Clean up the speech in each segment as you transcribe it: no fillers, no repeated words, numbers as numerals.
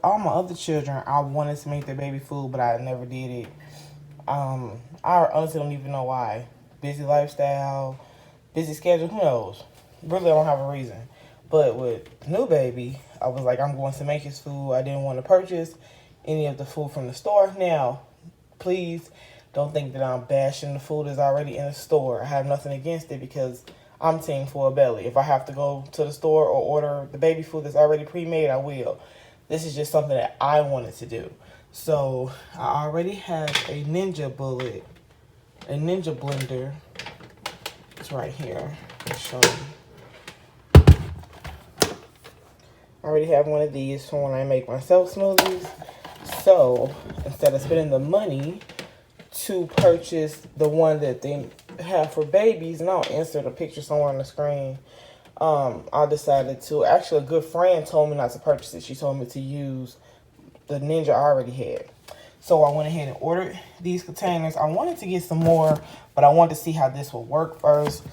all my other children, I wanted to make their baby food, but I never did it. I honestly don't even know why. Busy lifestyle, busy schedule, who knows? Really, I don't have a reason. But with new baby, I was like, I'm going to make his food. I didn't want to purchase any of the food from the store. Now, please don't think that I'm bashing the food that's already in the store. I have nothing against it because I'm team for a belly. If I have to go to the store or order the baby food that's already pre-made, I will. This is just something that I wanted to do. So I already have a Ninja Bullet, a Ninja blender. It's right here. I'll show you. I already have one of these for when I make myself smoothies. So instead of spending the money to purchase the one that they have for babies, and I'll insert a picture somewhere on the screen, I decided to, actually a good friend told me not to purchase it. She told me to use the Ninja I already had. So I went ahead and ordered these containers. I wanted to get some more, but I wanted to see how this would work first.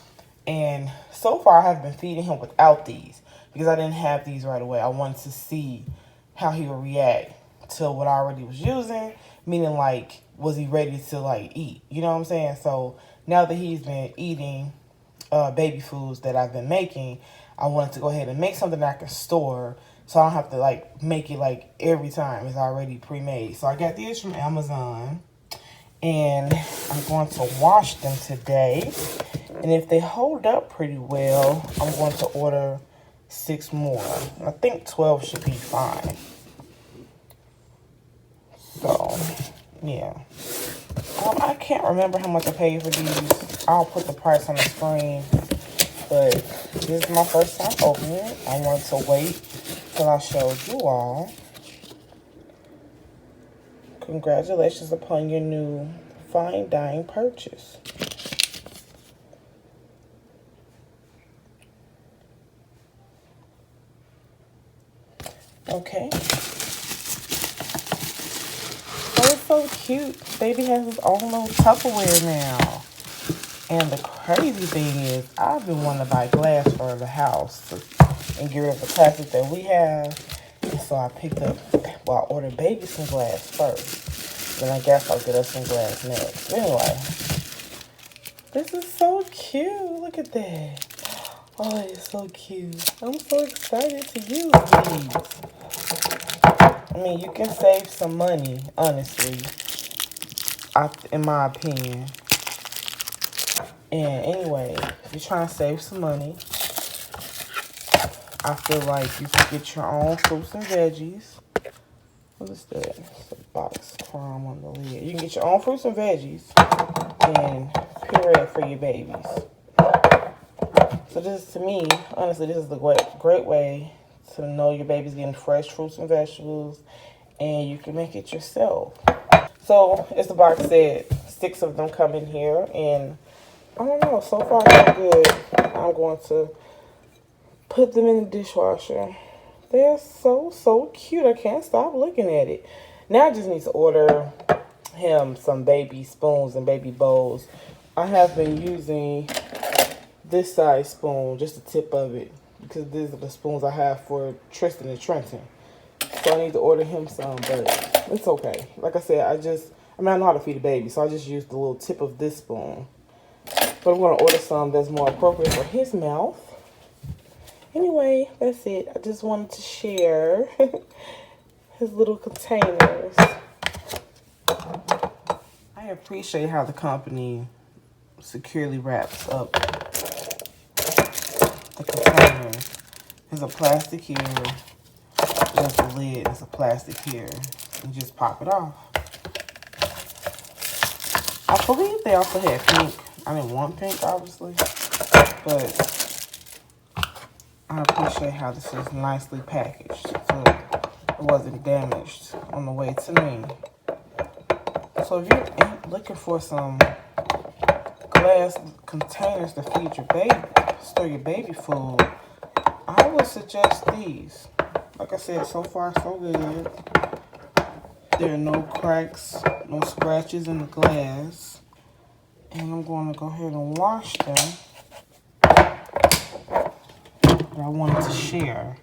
And so far I have been feeding him without these because I didn't have these right away. I wanted to see how he would react to what I already was using, meaning like, was he ready to like eat? You know what I'm saying? So now that he's been eating baby foods that I've been making, I wanted to go ahead and make something that I can store so I don't have to like make it like every time. It's already pre-made. So I got these from Amazon and I'm going to wash them today. And if they hold up pretty well, I'm going to order 6 more. I think 12 should be fine. So, yeah. I can't remember how much I paid for these. I'll put the price on the screen. But this is my first time opening it. I wanted to wait till I showed you all. Congratulations upon your new fine dining purchase. Okay. So cute. Baby has his own little Tupperware now. And the crazy thing is, I've been wanting to buy glass for the house and get rid of the plastic that we have. And so I picked up, well, I ordered baby some glass first. Then I guess I'll get us some glass next. Anyway, this is so cute. Look at that. Oh, it's so cute. I'm so excited to use these. I mean, you can save some money, honestly, in my opinion. And anyway, if you're trying to save some money, I feel like you can get your own fruits and veggies. What is that? It's a box crumb on the lid. You can get your own fruits and veggies and puree for your babies. So this is, to me, honestly, this is the great way to know your baby's getting fresh fruits and vegetables, and you can make it yourself. So, as the box said, 6 of them come in here, and I don't know, so far so good. I'm going to put them in the dishwasher. They're so cute. I can't stop looking at it. Now I just need to order him some baby spoons and baby bowls. I have been using this size spoon, just the tip of it, because these are the spoons I have for Tristan and Trenton. So I need to order him some, but it's okay. Like I said, I know how to feed a baby, so I just use the little tip of this spoon. But I'm going to order some that's more appropriate for his mouth. Anyway, that's it. I just wanted to share his little containers. I appreciate how the company securely wraps up the container. There's a plastic here. There's the lid. There's a plastic here. You just pop it off. I believe they also had pink. I didn't want pink, obviously, but I appreciate how this is nicely packaged, so it wasn't damaged on the way to me. So if you're looking for some glass containers to feed your baby, store your baby food, I would suggest these. Like I said, so far so good. There are no cracks, no scratches in the glass. And I'm going to go ahead and wash them. But I wanted to share.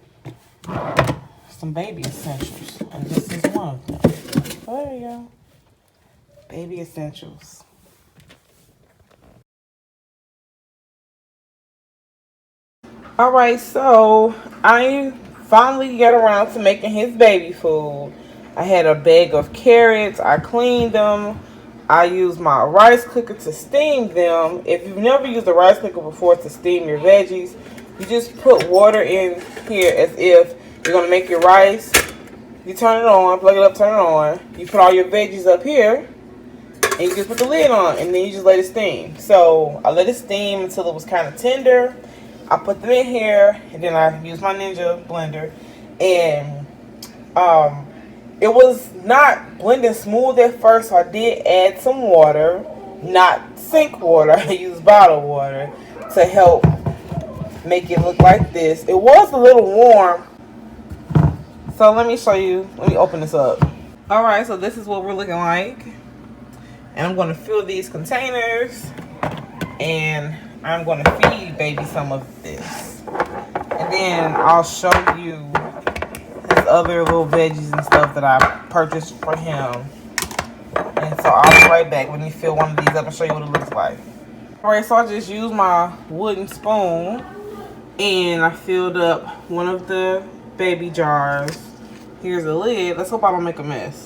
some baby essentials. And this is one of them. Oh, there you go. Baby essentials. Alright, so I finally got around to making his baby food. I had a bag of carrots. I cleaned them. I used my rice cooker to steam them. If you've never used a rice cooker before to steam your veggies, you just put water in here as if you're going to make your rice. You turn it on, plug it up, turn it on. You put all your veggies up here, and you just put the lid on, and then you just let it steam. So I let it steam until it was kind of tender. I put them in here, and then I used my Ninja blender, and it was not blending smooth at first, so I did add some water, not sink water. I used bottled water to help make it look like this. It was a little warm, so let me show you. Let me open this up. All right, so this is what we're looking like, and I'm going to fill these containers, and I'm going to feed baby some of this, and then I'll show you his other little veggies and stuff that I purchased for him. And so I'll be right back. Let me fill one of these up and show you what it looks like. Alright, so I just used my wooden spoon and I filled up one of the baby jars. Here's the lid. Let's hope I don't make a mess.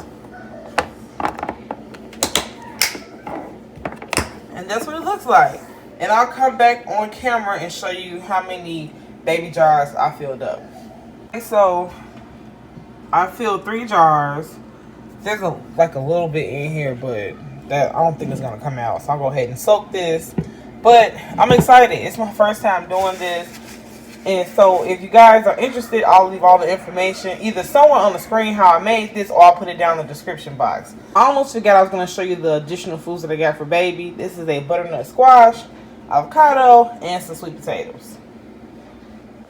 And that's what it looks like. And I'll come back on camera and show you how many baby jars I filled up. Okay, so I filled 3 jars. There's like a little bit in here, but that I don't think it's gonna come out. So I'll go ahead and soak this. But I'm excited. It's my first time doing this. And so if you guys are interested, I'll leave all the information either somewhere on the screen how I made this, or I'll put it down in the description box. I almost forgot I was going to show you the additional foods that I got for baby. This is a butternut squash, avocado, and some sweet potatoes.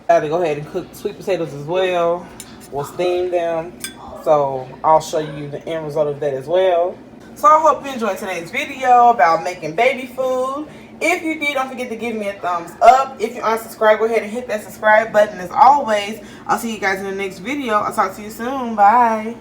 I got to go ahead and cook sweet potatoes as well. We'll steam them. So I'll show you the end result of that as well. So I hope you enjoyed today's video about making baby food. If you did, don't forget to give me a thumbs up. If you're unsubscribed, go ahead and hit that subscribe button. As always, I'll see you guys in the next video. I'll talk to you soon. Bye.